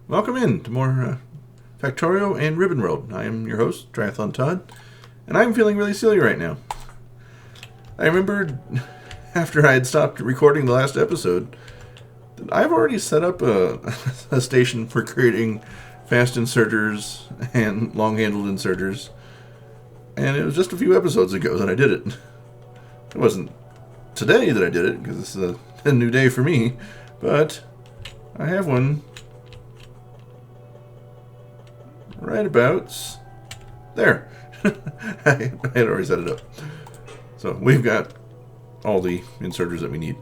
Welcome in to more Factorio and Ribbon World. I am your host, Triathlon Todd, and I'm feeling really silly right now. I remembered after I had stopped recording the last episode that I've already set up a station for creating fast inserters and long-handled inserters, and it was just a few episodes ago that I did it. It wasn't today that I did it, because this is a new day for me, but I have one right about there. I had already set it up. So we've got all the inserters that we need.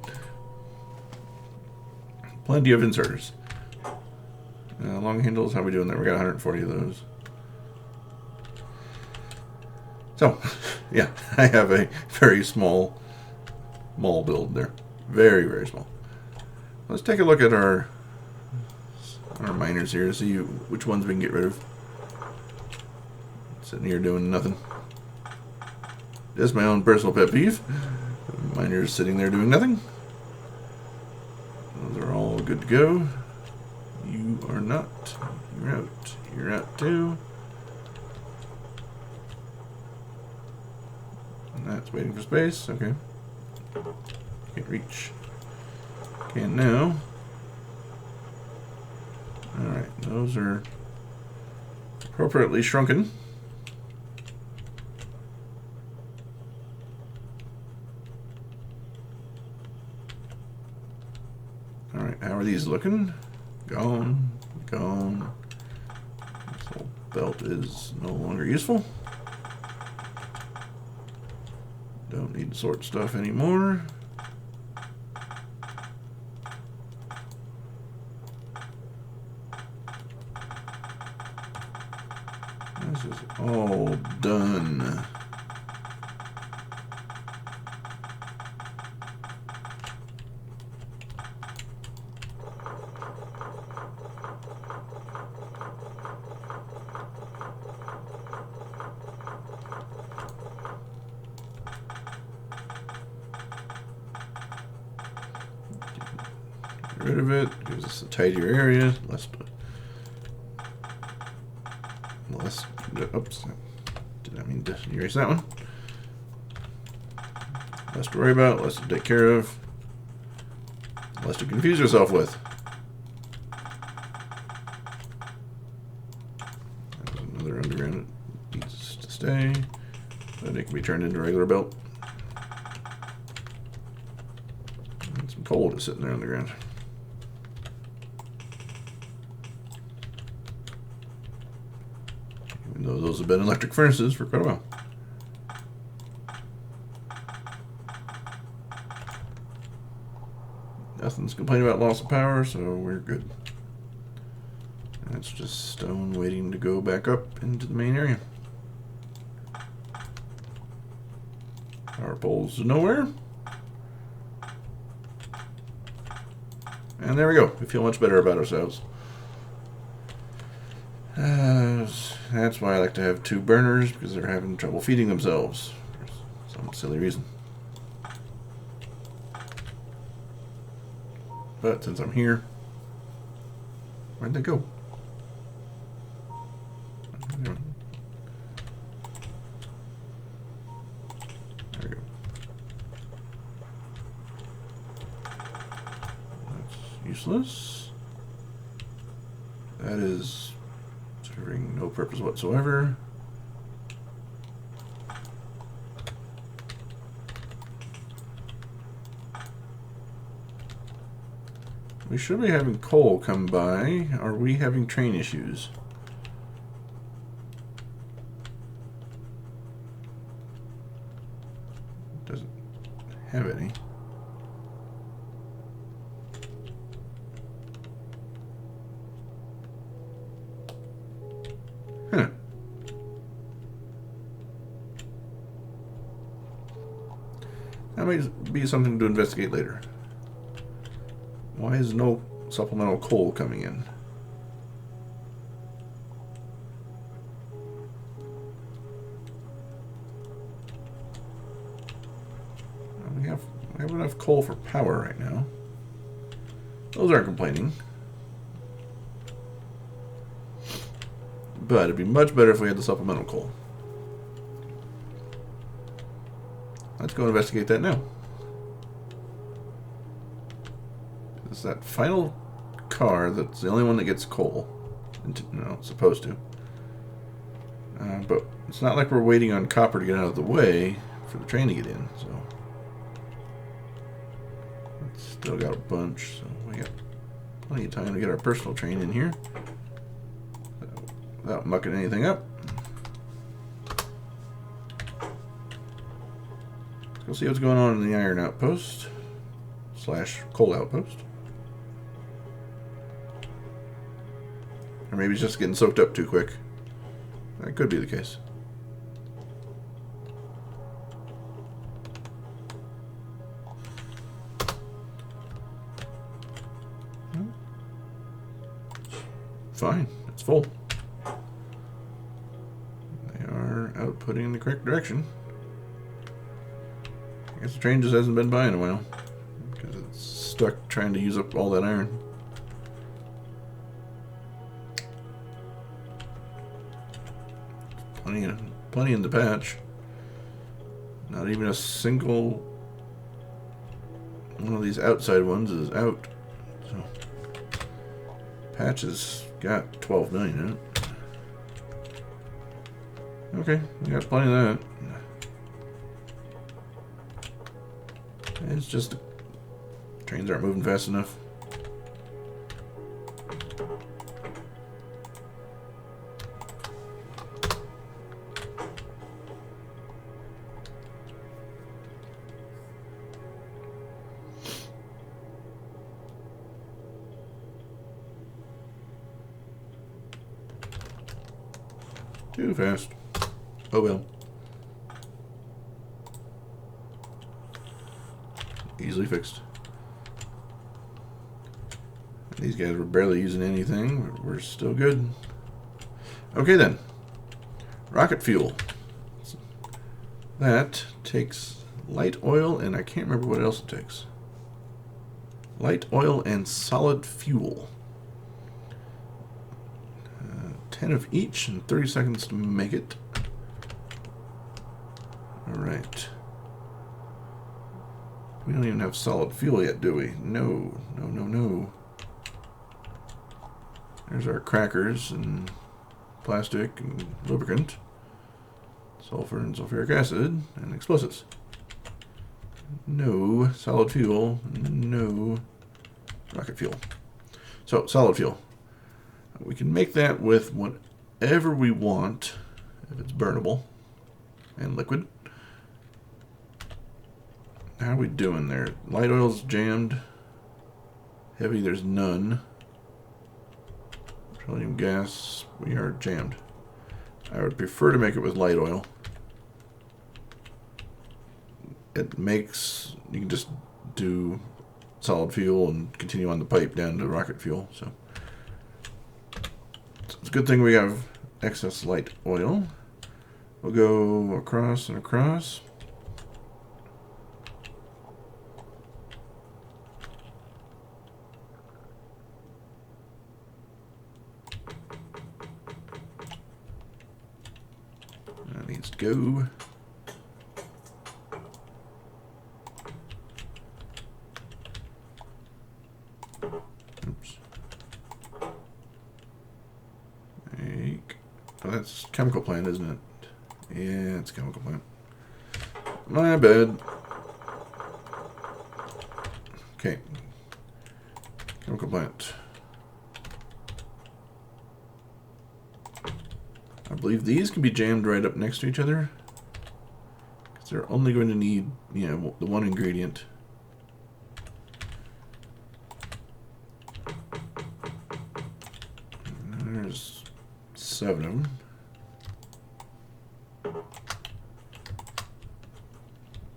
Plenty of inserters. Long handles, how are we doing there? We got 140 of those. So, yeah, I have a very small mall build there. Very, very small. Let's take a look at our miners here to see which ones we can get rid of. Sitting here doing nothing. Just my own personal pet peeve. Miners sitting there doing nothing. Those are all good to go. You are not. You're out. You're out too. And that's waiting for space. Okay. Can't reach. Can now. Alright, those are appropriately shrunken. Alright, how are these looking? Gone. Gone. This whole belt is no longer useful. Don't need to sort stuff anymore. This is all done. Get rid of it. Gives us a tidier area. Oops. Did I mean to erase that one? Less to worry about, less to take care of, less to confuse yourself with. There's another underground that needs to stay, but it can be turned into a regular belt. And some coal just sitting there on the ground. Even though those have been electric furnaces for quite a while. Nothing's complaining about loss of power, so we're good. That's just stone waiting to go back up into the main area. Power poles to nowhere. And there we go. We feel much better about ourselves. That's why I like to have two burners, because they're having trouble feeding themselves for some silly reason. But since I'm here, where'd they go? There we go. That's useless. That is serving no purpose whatsoever. We should be having coal come by. Are we having train issues? Doesn't have any. Huh. That might be something to investigate later. Why is no supplemental coal coming in? We have enough coal for power right now. Those aren't complaining. but it'd be much better if we had the supplemental coal. Let's go investigate that now. It's that final car that's the only one that gets coal. No, it's supposed to. But it's not like we're waiting on copper to get out of the way for the train to get in, so. It's still got a bunch, so we got plenty of time to get our personal train in here without mucking anything up. Let's go see what's going on in the iron outpost / coal outpost. Or maybe it's just getting soaked up too quick. That could be the case. Fine, it's full. They are outputting in the correct direction. I guess the train just hasn't been by in a while because it's stuck trying to use up all that iron. Plenty in the patch. Not even a single one of these outside ones is out. So patch has got 12 million in it. Okay, we got plenty of that. It's just the trains aren't moving fast enough. Too fast. Oh well. Easily fixed. These guys were barely using anything, but we're still good. Okay then. Rocket fuel. That takes light oil, and I can't remember what else it takes. Light oil and solid fuel. 10 of each and 30 seconds to make it. Alright. We don't even have solid fuel yet, do we? No. No. There's our crackers and plastic and lubricant. Sulfur and sulfuric acid and explosives. No solid fuel. No rocket fuel. So, solid fuel. We can make that with whatever we want, if it's burnable and liquid. How are we doing there? Light oil's jammed. Heavy, there's none. Petroleum gas, we are jammed. I would prefer to make it with light oil. It makes, you can just do solid fuel and continue on the pipe down to rocket fuel, so. It's a good thing we have excess light oil. We'll go across and across. That needs to go. Oops. Oh, that's chemical plant, isn't it? Yeah, it's chemical plant. My bad. Okay. Chemical plant. I believe these can be jammed right up next to each other. Because they're only going to need, the one ingredient. And there's 7 of them.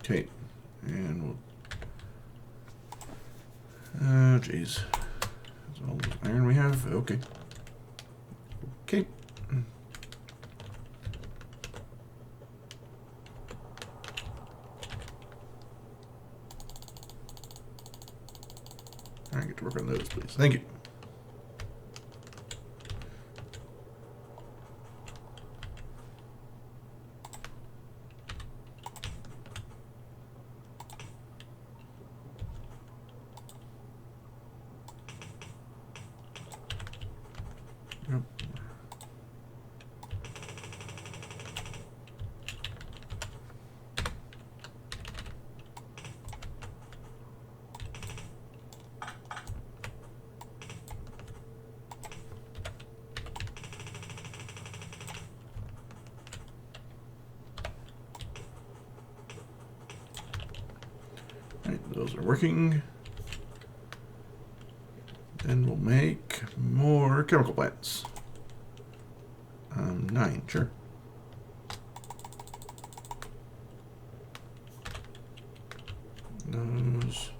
Okay, and we'll. Oh, jeez. That's all the iron we have? Okay. Okay. I get to work on those, please. Thank you. Yep. Right, those are working. Then we'll make more chemical plants. 9, sure. Those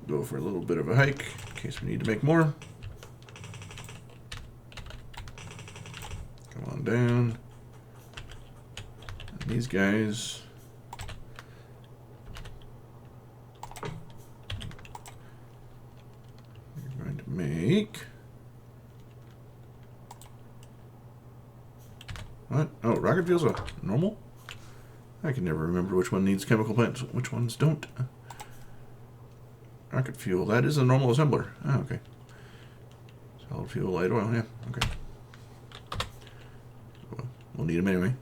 go for a little bit of a hike in case we need to make more. Come on down. And these guys. We're going to make. What? Oh, rocket fuel's a normal? I can never remember which one needs chemical plants, which ones don't. Rocket fuel, that is a normal assembler. Oh, okay. Solid fuel, light oil, yeah, okay. Well, we'll need them anyway.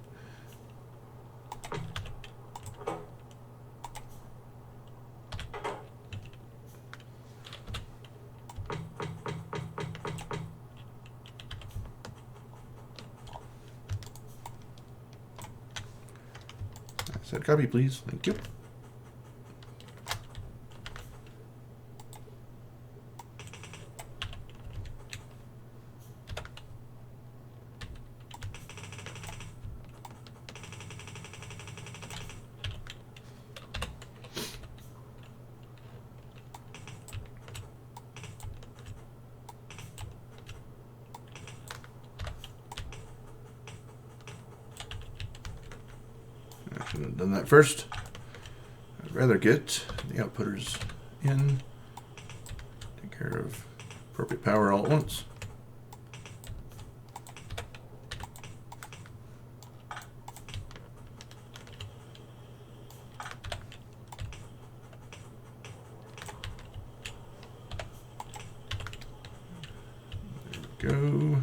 Set copy, please. Thank you. I should have done that first. I'd rather get the outputters in. Take care of appropriate power all at once. There we go.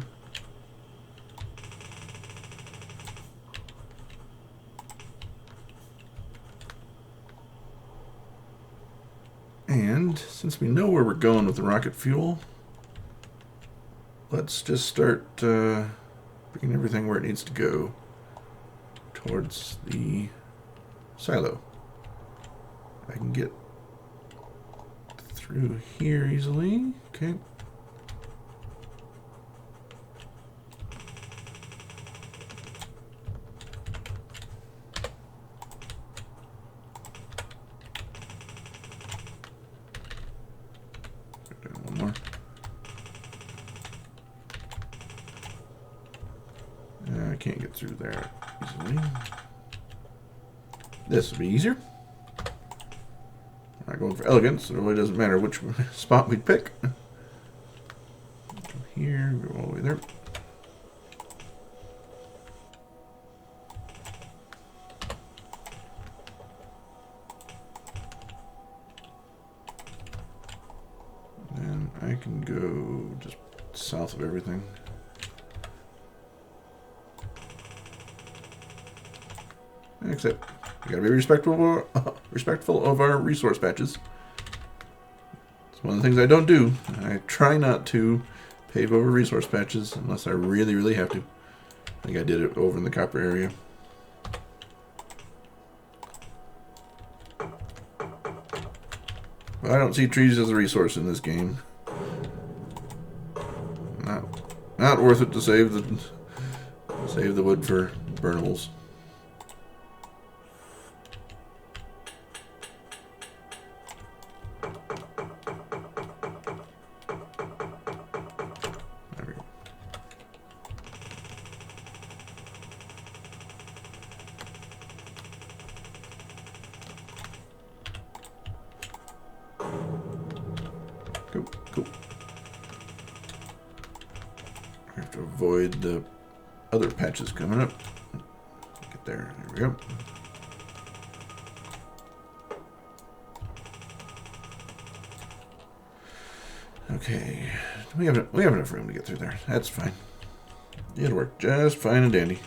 And since we know where we're going with the rocket fuel, let's just start bringing everything where it needs to go towards the silo. I can get through here easily. Okay. One more. I can't get through there easily. This will be easier. I'm not going for elegance, so it really doesn't matter which spot we pick. Go here, go all the way there. And I can go just south of everything. Except we gotta be respectful of our resource patches. It's one of the things I don't do. I try not to pave over resource patches unless I really, really have to. I think I did it over in the copper area. But I don't see trees as a resource in this game. Not worth it to save the wood for burnables. Cool. I have to avoid the other patches coming up. Get there. There we go. Okay. we have enough room to get through there. That's fine. It'll work just fine and dandy.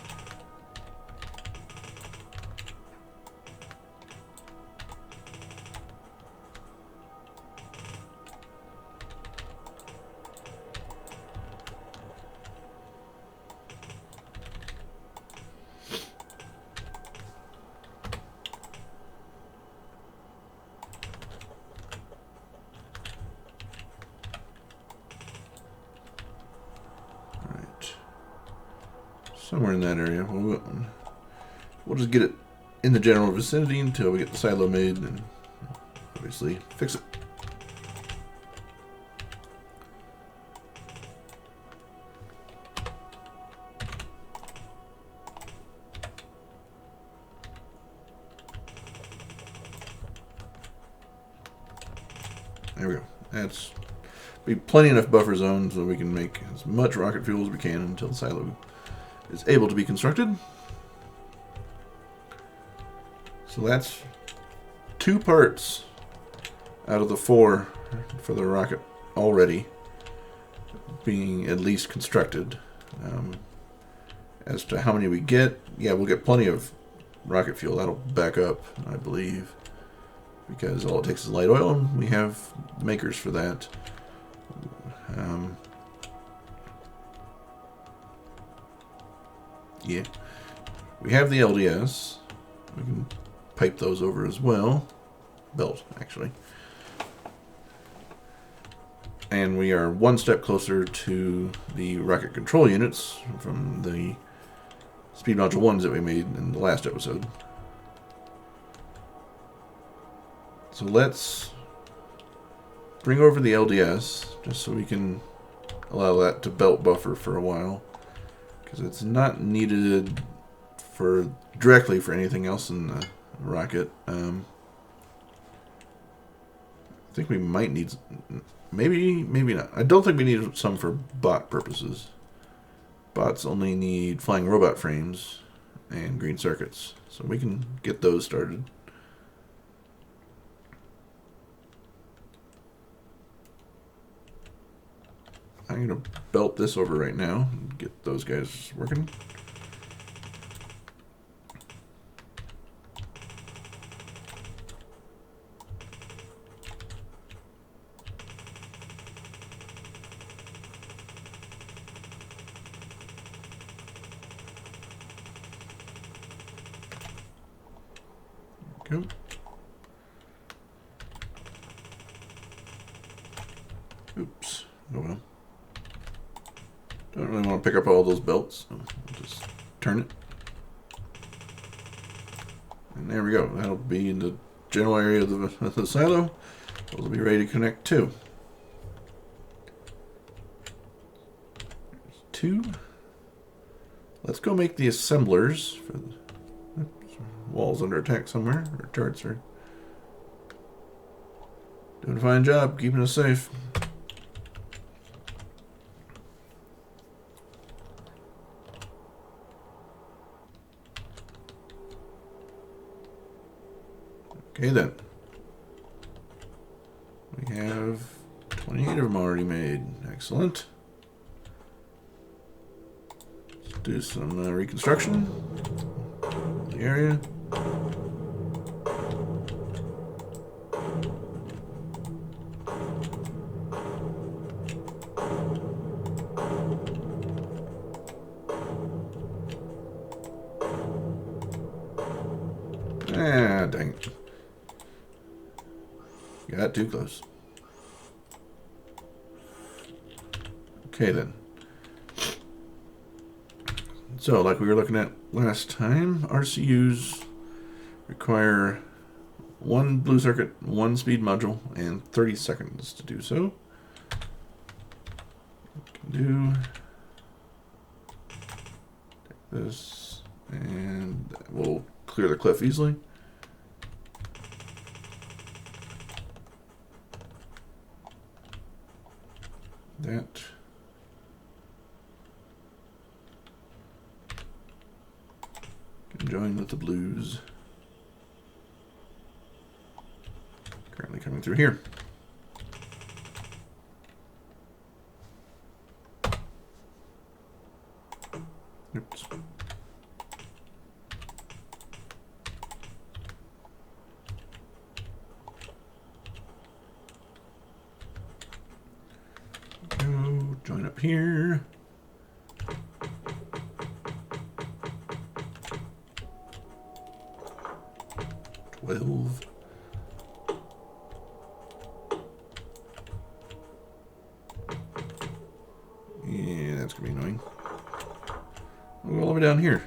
Somewhere in that area. We'll just get it in the general vicinity until we get the silo made and obviously fix it. There we go. That's be plenty enough buffer zone so we can make as much rocket fuel as we can until the silo is able to be constructed. So that's 2 parts out of the 4 for the rocket already being at least constructed. As to how many we get, yeah, we'll get plenty of rocket fuel. That'll back up, I believe, because all it takes is light oil, and we have makers for that. Yeah, we have the LDS. We can pipe those over as well. Belt, actually. And we are 1 step closer to the rocket control units from the speed module 1s that we made in the last episode. So let's bring over the LDS just so we can allow that to belt buffer for a while, because it's not needed directly for anything else in the rocket. I think we might need, maybe not. I don't think we need some for bot purposes. Bots only need flying robot frames and green circuits, so we can get those started. I'm going to belt this over right now and get those guys working. There we go. Oops. Oh well. Don't really want to pick up all those belts, so I'll just turn it. And there we go. That'll be in the general area of the silo. Those will be ready to connect too. There's 2. Let's go make the assemblers for the walls under attack somewhere. Our turrets are doing a fine job keeping us safe. Okay then. We have 28 of them already made. Excellent. Let's do some reconstruction of the area. Ah, dang it. Got too close. Okay then. So, like we were looking at last time, RCUs require 1 blue circuit, 1 speed module, and 30 seconds to do so. We can do take this, and we'll clear the cliff easily. That. Can join with the blues. Currently coming through here. Oops. Go join up here. Yeah, that's gonna be annoying. We'll go all the way down here.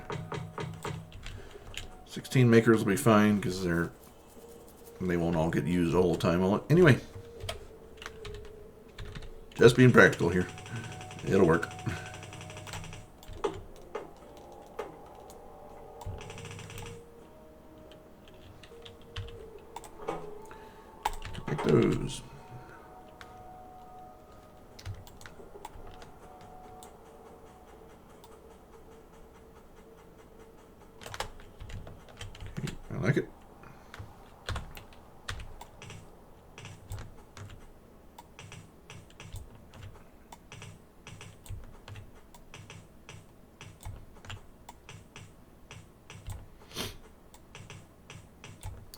16 makers will be fine because they won't all get used all the time. Anyway, just being practical here. It'll work. Like those. Okay, I like it.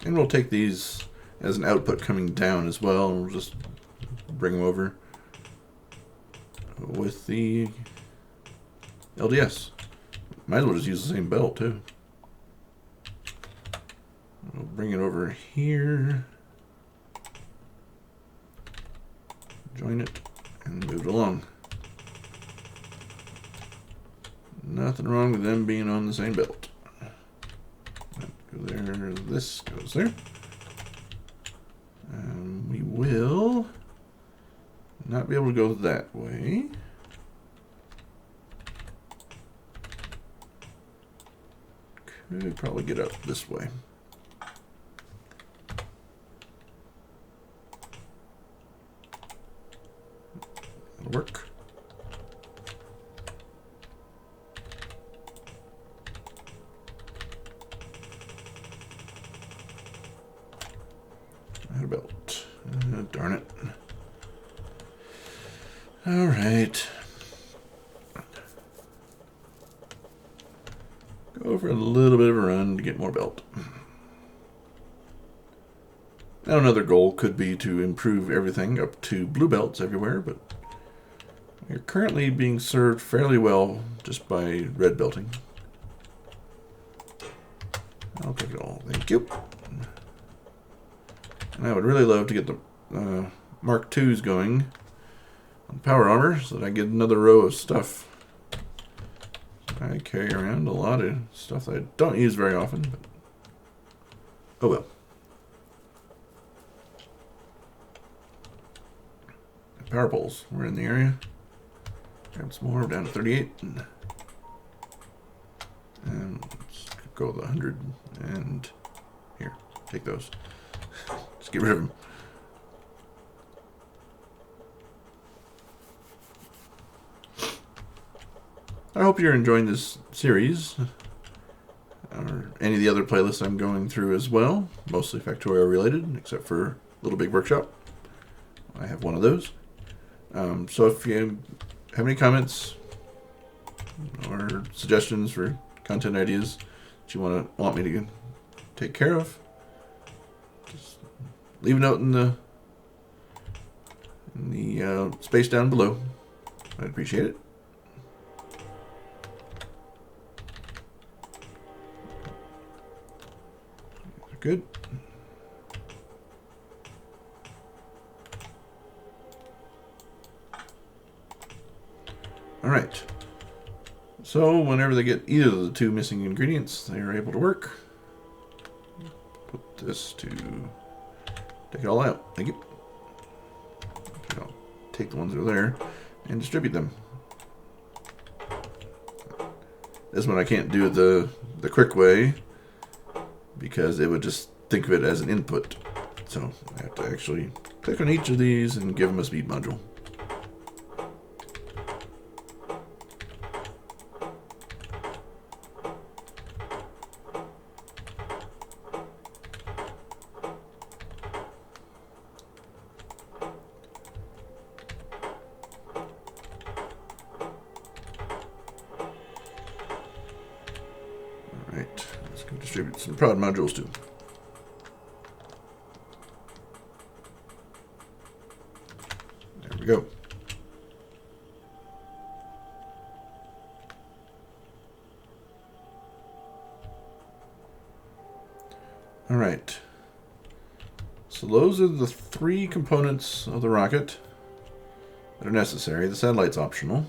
And we'll take these as an output coming down as well, and we'll just bring them over with the LDS. Might as well just use the same belt too. We'll bring it over here, join it, and move it along. Nothing wrong with them being on the same belt. There, this goes there. We will not be able to go that way. Could probably get up this way. That'll work. Add a belt. Darn it. All right. Go for a little bit of a run to get more belt. Now another goal could be to improve everything up to blue belts everywhere, but we're currently being served fairly well just by red belting. I'll take it all. Thank you. And I would really love to get the Mark IIs going on power armor so that I get another row of stuff. I carry around a lot of stuff that I don't use very often, but oh well. Power poles. We're in the area. Grab some more. We're down to 38. And let's go with 100. And here, take those. Just get rid of them. I hope you're enjoying this series, or any of the other playlists I'm going through as well. Mostly Factorio related, except for Little Big Workshop. I have one of those. So if you have any comments or suggestions for content ideas that you want me to take care of, just leave a note in the space down below. I'd appreciate it. Good. All right. So whenever they get either of the two missing ingredients, they are able to work. Put this to take it all out. Thank you. I'll take the ones that are there and distribute them. This one I can't do it the quick way, because it would just think of it as an input. So I have to actually click on each of these and give them a speed module. distribute some prod modules too. There we go. All right. So those are the 3 components of the rocket that are necessary. The satellite's optional.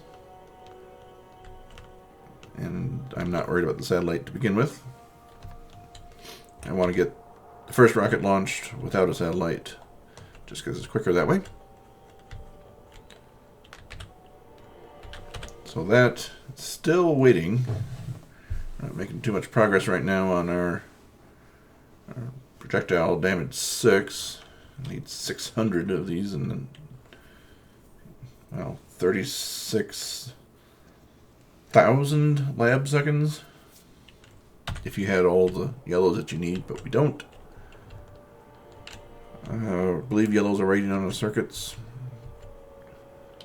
And I'm not worried about the satellite to begin with. I want to get the first rocket launched without a satellite, just because it's quicker that way. So that, still waiting. Not making too much progress right now on our projectile damage 6. I need 600 of these, and then, well, 36,000 lab seconds if you had all the yellows that you need, but we don't. I believe yellows are waiting on the circuits.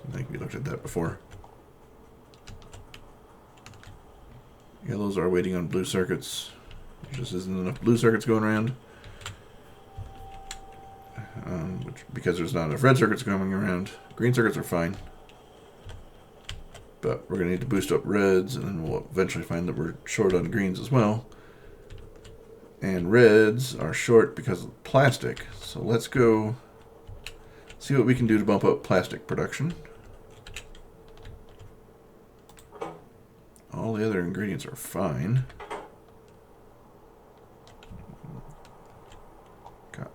I think we looked at that before. Yellows are waiting on blue circuits. There just isn't enough blue circuits going around. Because there's not enough red circuits coming around. Green circuits are fine. But we're going to need to boost up reds, and then we'll eventually find that we're short on greens as well. And reds are short because of plastic. So let's go see what we can do to bump up plastic production. All the other ingredients are fine.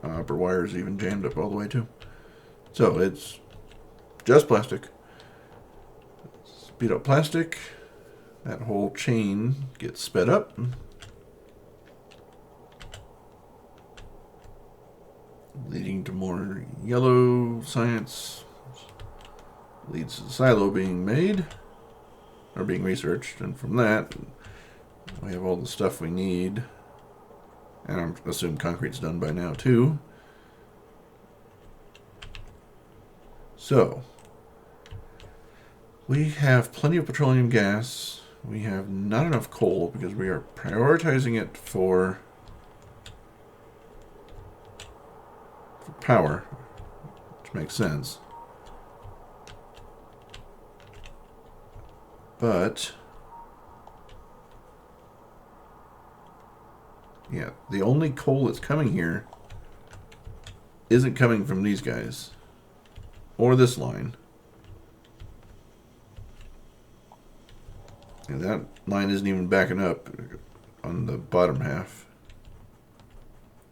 Upper wire's even jammed up all the way too. So it's just plastic. Speed up plastic. That whole chain gets sped up. Leading to more yellow science. Leads to the silo being made. Or being researched. And from that, we have all the stuff we need. And I assume concrete's done by now too. So, we have plenty of petroleum gas. We have not enough coal because we are prioritizing it for power, which makes sense. But yeah, the only coal that's coming here isn't coming from these guys or this line. And that line isn't even backing up on the bottom half.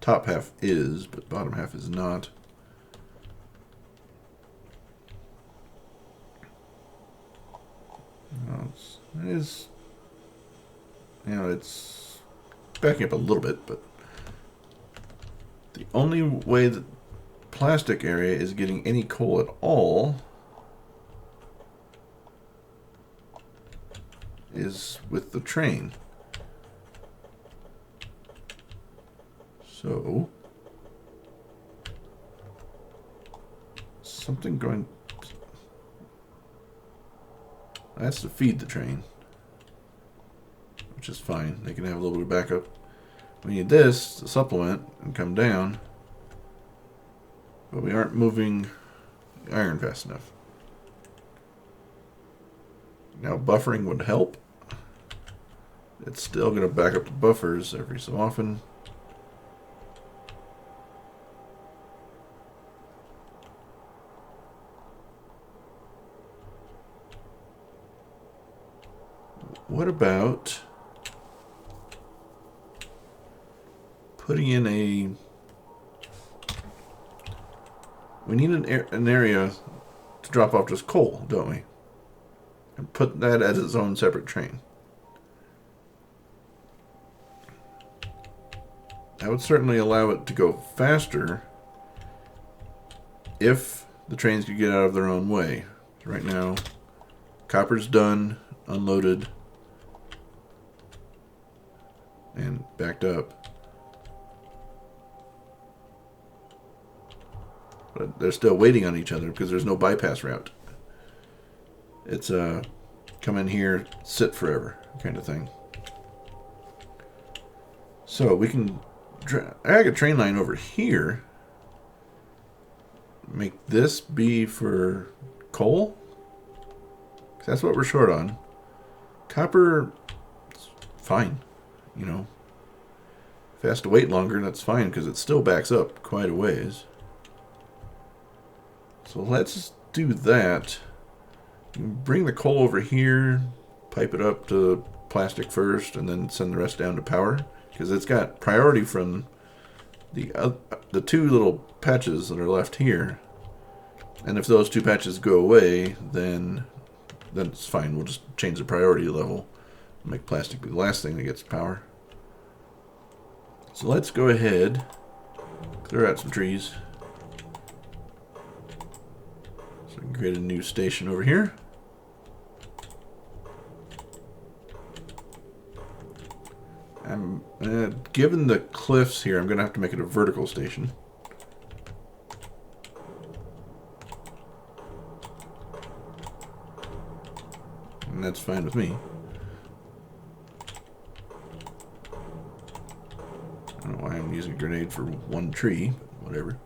Top half is, but bottom half is not. It is, it's backing up a little bit, but the only way that plastic area is getting any coal at all is with the train. So something going. That's to feed the train, which is fine. They can have a little bit of backup. We need this to supplement and come down, but we aren't moving iron fast enough. Now buffering would help. It's still going to back up the buffers every so often. What about putting in a... We need an area to drop off just coal, don't we? And put that as its own separate train. That would certainly allow it to go faster if the trains could get out of their own way. Right now, copper's done, unloaded, and backed up. But they're still waiting on each other because there's no bypass route. It's a come in here, sit forever kind of thing. So we can drag a train line over here. Make this be for coal. 'Cause that's what we're short on. Copper, fine. You know, if it has to wait longer, that's fine because it still backs up quite a ways. So let's do that. You can bring the coal over here, pipe it up to plastic first, and then send the rest down to power because it's got priority from the two little patches that are left here. And if those two patches go away, then it's fine. We'll just change the priority level. Make plastic the last thing that gets power. So let's go ahead, clear out some trees. So we can create a new station over here. Given the cliffs here, I'm going to have to make it a vertical station. And that's fine with me. I don't know why I'm using a grenade for one tree, but whatever.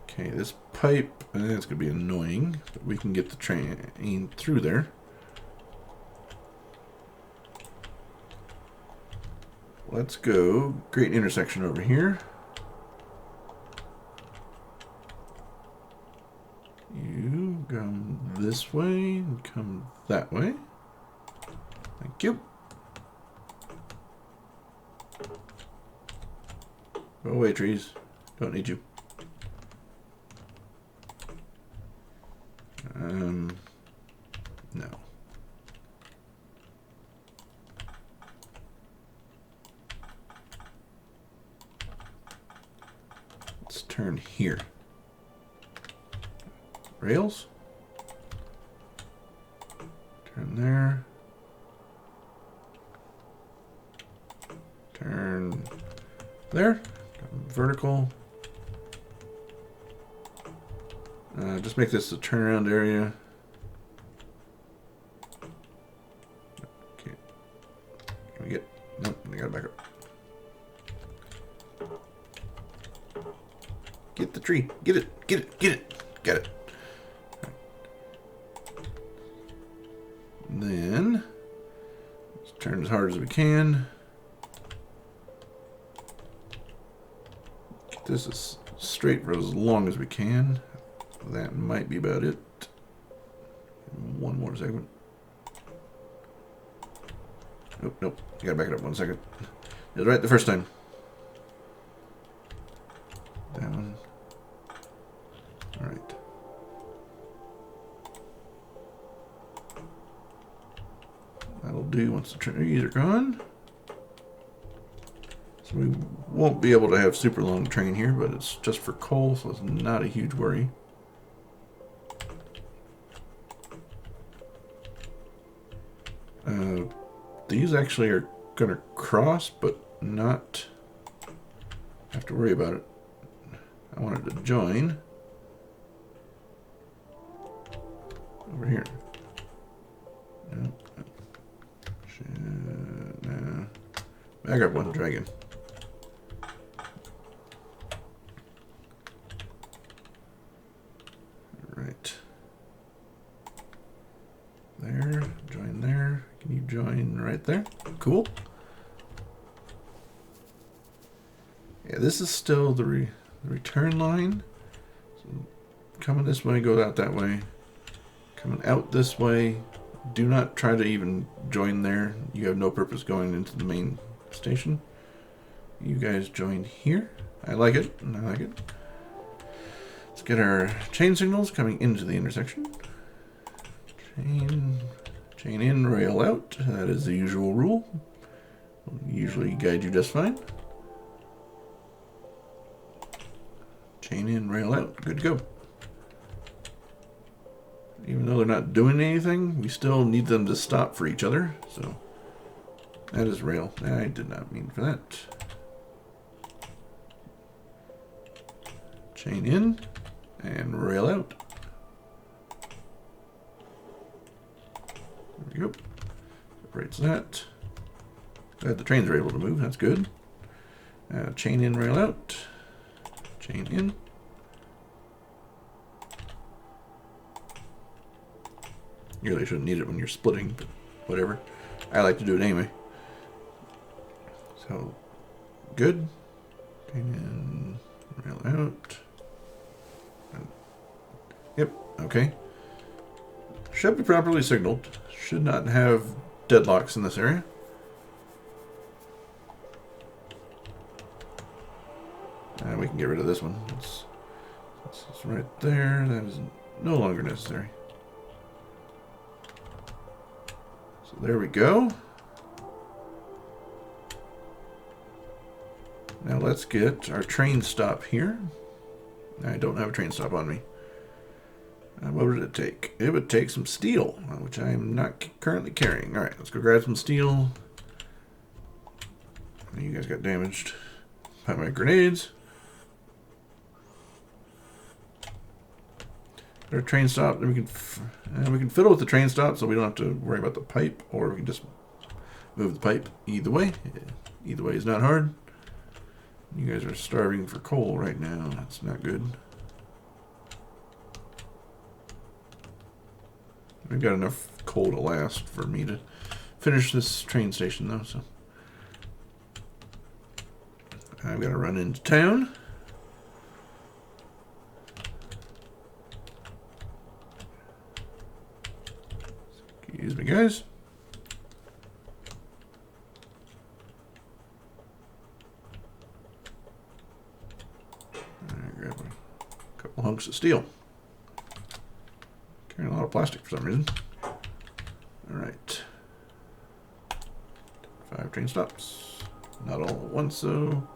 Okay, this pipe, it's going to be annoying, but we can get the train through there. Let's go create an intersection over here. You come this way and come that way. Thank you. Go away, trees. Don't need you. No. Let's turn here. Rails. Turn there. Turn there. Vertical. Just make this a turnaround area. Okay. Can we get... Nope, I gotta back up. Get the tree. Get it. Get it. Get it. Got it. And then let's turn as hard as we can. Get this as straight for as long as we can. That might be about it. One more segment. Nope, nope. You gotta back it up 1 second. It was right the first time. Down. Alright. That'll do once the trees are gone. So we won't be able to have super long train here, but it's just for coal, so it's not a huge worry. These actually are going to cross, but not have to worry about it. I wanted to join over here. No. No. Back up one dragon. Right. There. Join there. Can you join right there? Cool. Yeah, this is still the return line. So coming this way, go out that way. Coming out this way. Do not try to even join there. You have no purpose going into the main station. You guys join here. I like it. I like it. Let's get our chain signals coming into the intersection. Chain in, rail out. That is the usual rule. Will usually guide you just fine. Chain in, rail out. Good to go. Even though they're not doing anything, we still need them to stop for each other. So that is rail. I did not mean for that. Chain in and rail out. There we go. Separates that. Glad the trains are able to move. That's good. Chain in, rail out. Chain in. You really shouldn't need it when you're splitting, but whatever. I like to do it anyway. So, good. Chain in, rail out. Yep, okay. Should be properly signaled. Should not have deadlocks in this area. We can get rid of this one. It's right there. That is no longer necessary. So there we go. Now let's get our train stop here. I don't have a train stop on me. What would it take? It would take some steel, which I am not currently carrying. Alright, let's go grab some steel. You guys got damaged by my grenades. Our train stop, then we can fiddle with the train stop so we don't have to worry about the pipe, or we can just move the pipe. Either way is not hard. You guys are starving for coal right now. That's not good. We've got enough coal to last for me to finish this train station though, so I've got to run into town. Excuse me, guys. Grab a couple hunks of steel. Carrying a lot of plastic for some reason. Alright. 5 train stops. Not all at once, though.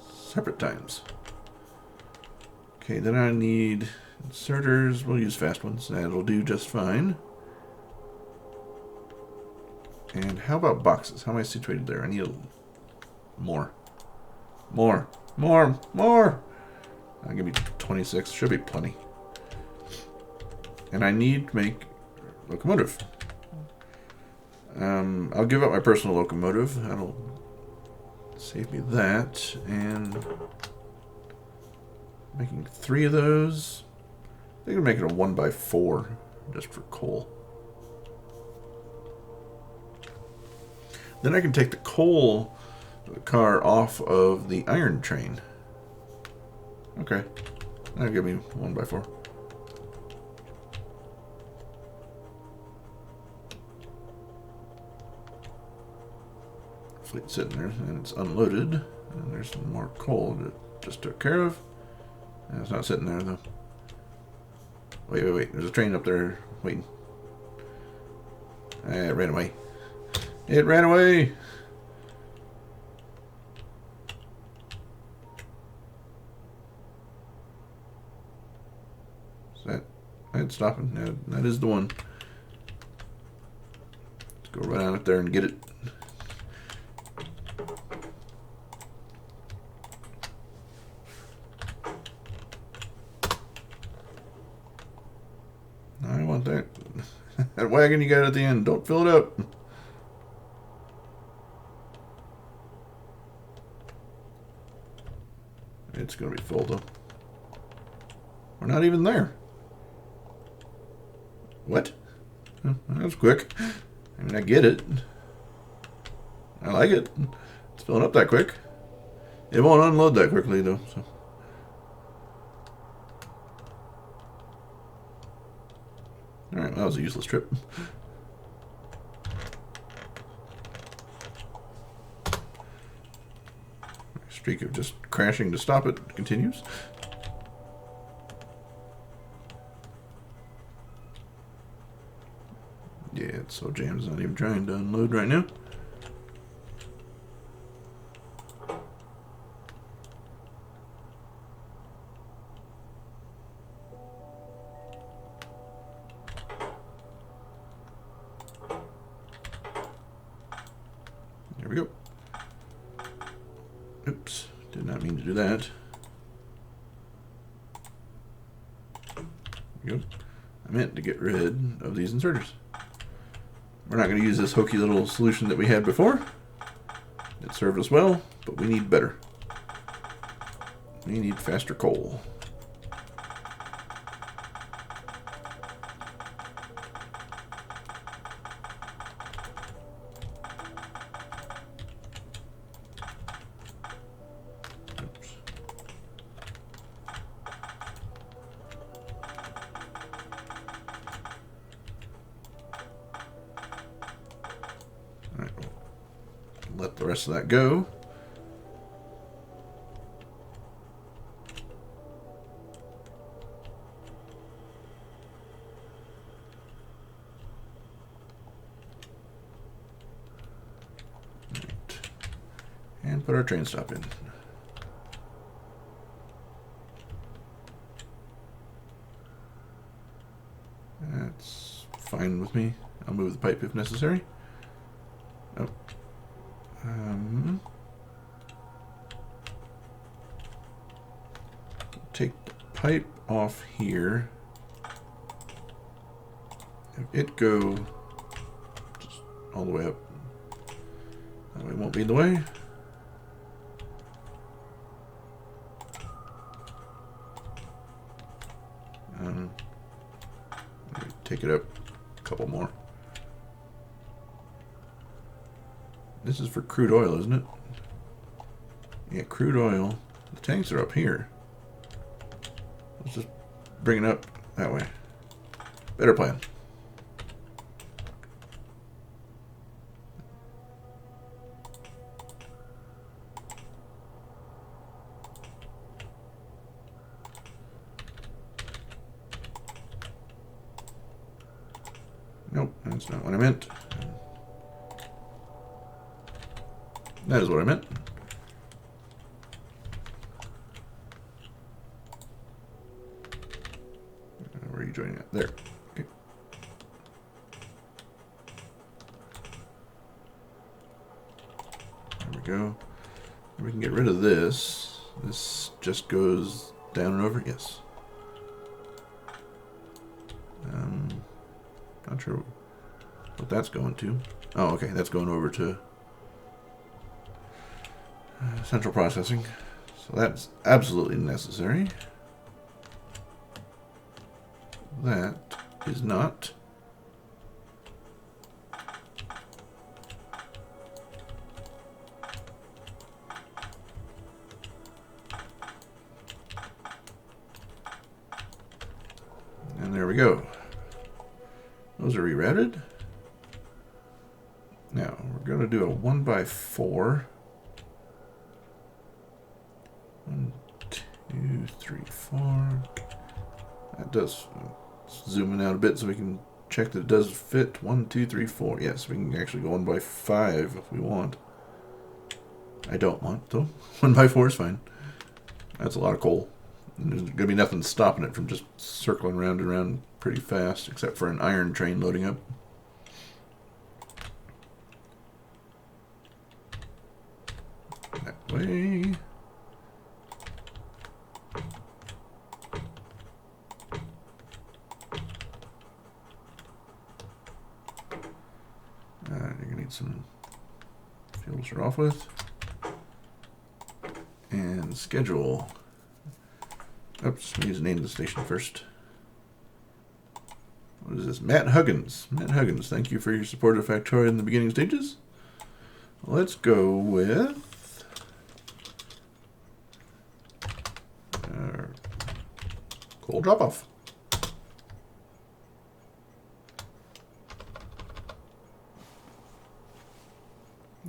Separate times. Okay, then I need inserters. We'll use fast ones. That'll do just fine. And how about boxes? How am I situated there? I need more. More. I'll give me 26. Should be plenty. And I need to make locomotive. I'll give up my personal locomotive. That'll save me that. And making 3 of those. I think I'll make it a 1x4 just for coal. Then I can take the coal car off of the iron train. Okay. That'll give me 1x4. Fleet sitting there, and it's unloaded. And there's some more coal that just took care of. And it's not sitting there though. Wait. There's a train up there waiting. It ran away. It ran away! Is that's stopping? That is the one. Let's go right on up there and get it. I want that. That wagon you got at the end. Don't fill it up. It's going to be full though. We're not even there. What? Oh, that was quick. I mean, I get it. I like it. It's filling up that quick. It won't unload that quickly though. So. Alright, well, that was a useless trip. My streak of just crashing to stop it continues. Yeah, it's so jammed it's not even trying to unload right now. There we go. Oops, did not mean to do that. There we go. I meant to get rid of these inserters. We're not going to use this hokey little solution that we had before. It served us well, but we need better. We need faster coal. Let the rest of that go. Right. And put our train stop in. That's fine with me. I'll move the pipe if necessary. Oh. Take the pipe off here. Have it go just all the way up. That way it won't be in the way. Take it up a couple more. This is for crude oil, isn't it? Yeah, crude oil. The tanks are up here. Let's just bring it up that way. Better plan. Nope, that's not what I meant. That is what I meant. Where are you joining at? There. Okay. There we go. We can get rid of this. This just goes down and over. Yes. Not sure what that's going to. Oh, okay. That's going over to central processing. So that's absolutely necessary. That is not. And there we go. Those are rerouted. Now we're going to do a 1x4. 1, 2, 3, 4. That does. Zoom in out a bit so we can check that it does fit. 1, 2, 3, 4. Yes, we can actually go 1x5 if we want. I don't want though. 1x4 is fine. That's a lot of coal. And there's going to be nothing stopping it from just circling round and around pretty fast, except for an iron train loading up. That way. You're going to need some fuel to start off with. And schedule. Oops, I need to name the station first. What is this? Matt Huggins. Matt Huggins, thank you for your support of Factorio in the beginning stages. Let's go with coal drop-off.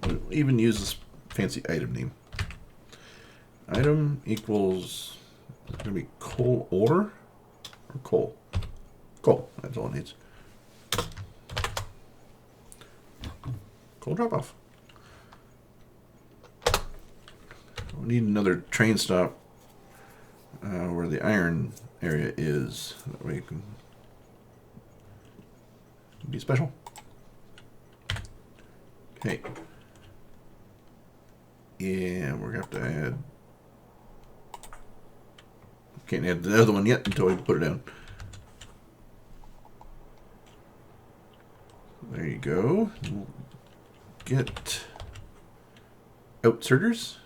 We'll even use this fancy item name. Item equals, is it going to be coal ore or coal? Coal, that's all it needs. Coal drop-off. We need another train stop where the iron area is. That way you can be special. Okay. Yeah, we're going to have to add. Can't add the other one yet until we put it down. there you go. We'll get outserters.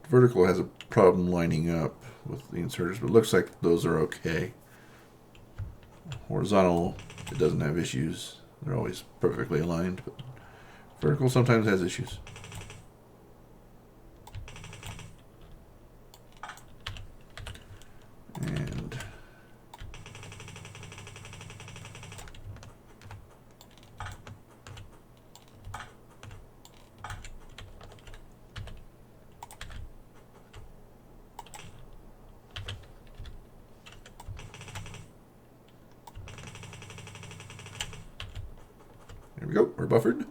Vertical has a problem lining up with the inserters, but it looks like those are okay. Horizontal, it doesn't have issues. They're always perfectly aligned, but vertical sometimes has issues. And there we go, we're buffered.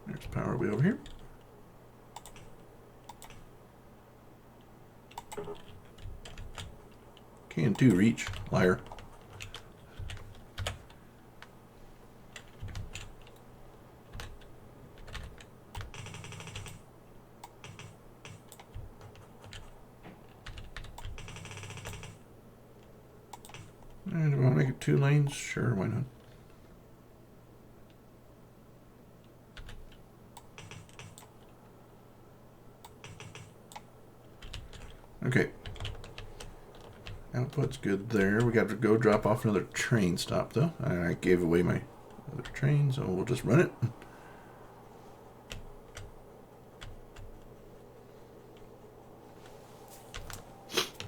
There's power way over here. Can do reach, liar. And do I want to make it 2 lanes? Sure, why not? Okay. Output's good there. We got to go drop off another train stop, though. I gave away my other train, so we'll just run it.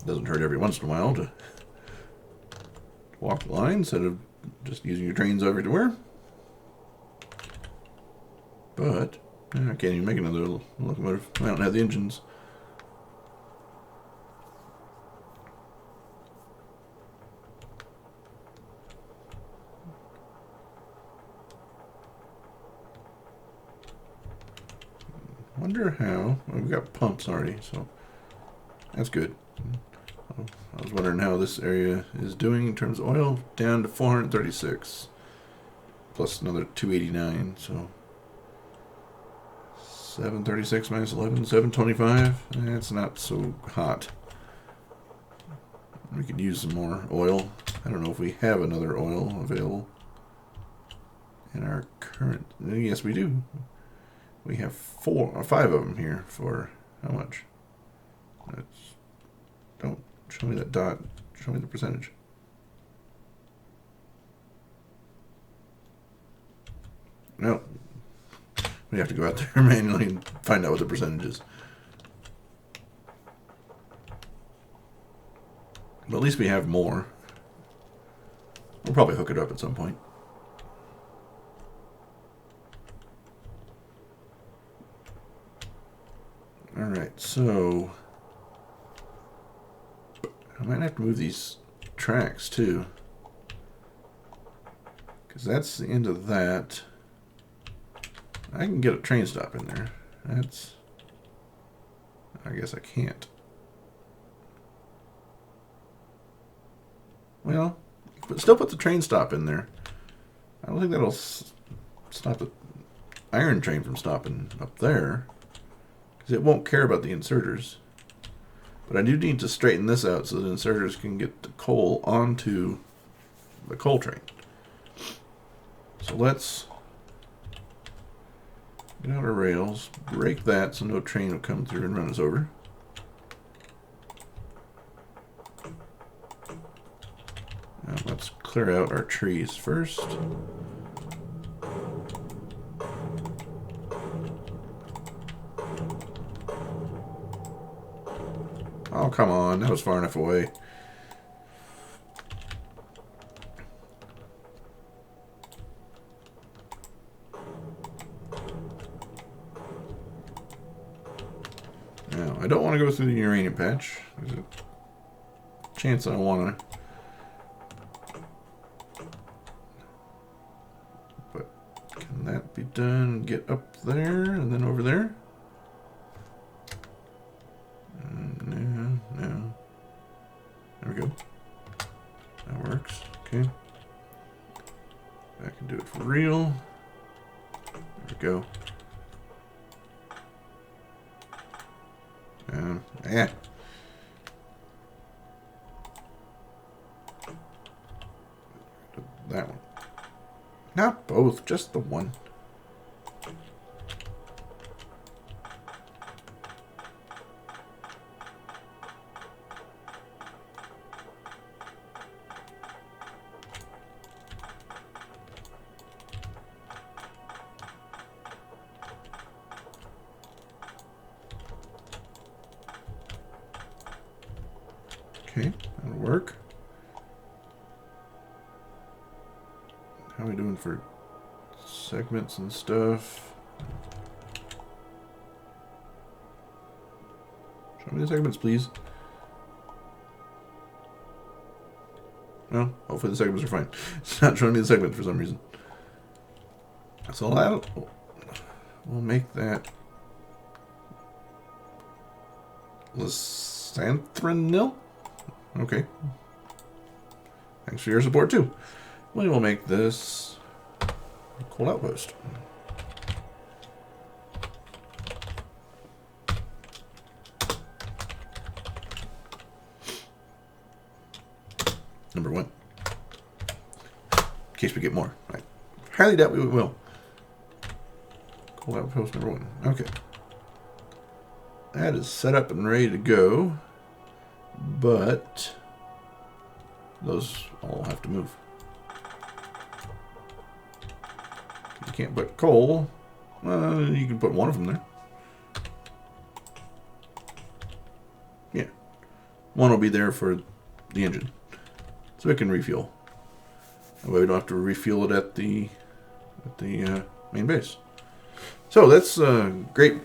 Doesn't hurt every once in a while to walk the line instead of just using your trains everywhere. But I can't even make another locomotive. I don't have the engines. Wonder how. Well, we've got pumps already, so that's good. I was wondering how this area is doing in terms of oil. Down to 436. Plus another 289, so 736 minus 11, 725. That's not so hot. We could use some more oil. I don't know if we have another oil available in our current. Yes, we do. We have 4 or 5 of them here for how much? Don't show me that dot. Show me the percentage. No. We have to go out there manually and find out what the percentage is. But at least we have more. We'll probably hook it up at some point. Alright, so I might have to move these tracks too, because that's the end of that. I can get a train stop in there. I guess I can't. Well, but still put the train stop in there. I don't think that'll stop the iron train from stopping up there, because it won't care about the inserters. But I do need to straighten this out so the inserters can get the coal onto the coal train. So let's get out our rails, break that so no train will come through and run us over. Now let's clear out our trees first. Oh, come on. That was far enough away. Now, I don't want to go through the uranium patch. There's a chance I want to. But can that be done? Get up there and then over there? No. There we go. That works. Okay. I can do it for real. There we go. Yeah. That one. Not both, just the one. Okay, that'll work. How are we doing for segments and stuff? Show me the segments, please. No, hopefully the segments are fine. It's not showing me the segments for some reason. So we'll make that Lysanthanil. Okay. Thanks for your support too. We will make this cold outpost. Number 1. In case we get more. I highly doubt we will. Cold outpost number 1. Okay. That is set up and ready to go. But those all have to move. You can't put coal. You can put one of them there. Yeah. One will be there for the engine. So it can refuel. That way we don't have to refuel it at the main base. So that's a great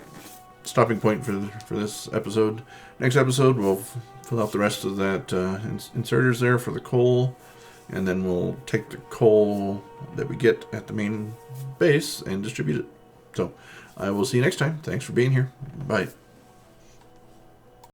stopping point for this episode. Next episode we'll fill out the rest of that inserters there for the coal, and then we'll take the coal that we get at the main base and distribute it. So I will see you next time. Thanks for being here. Bye.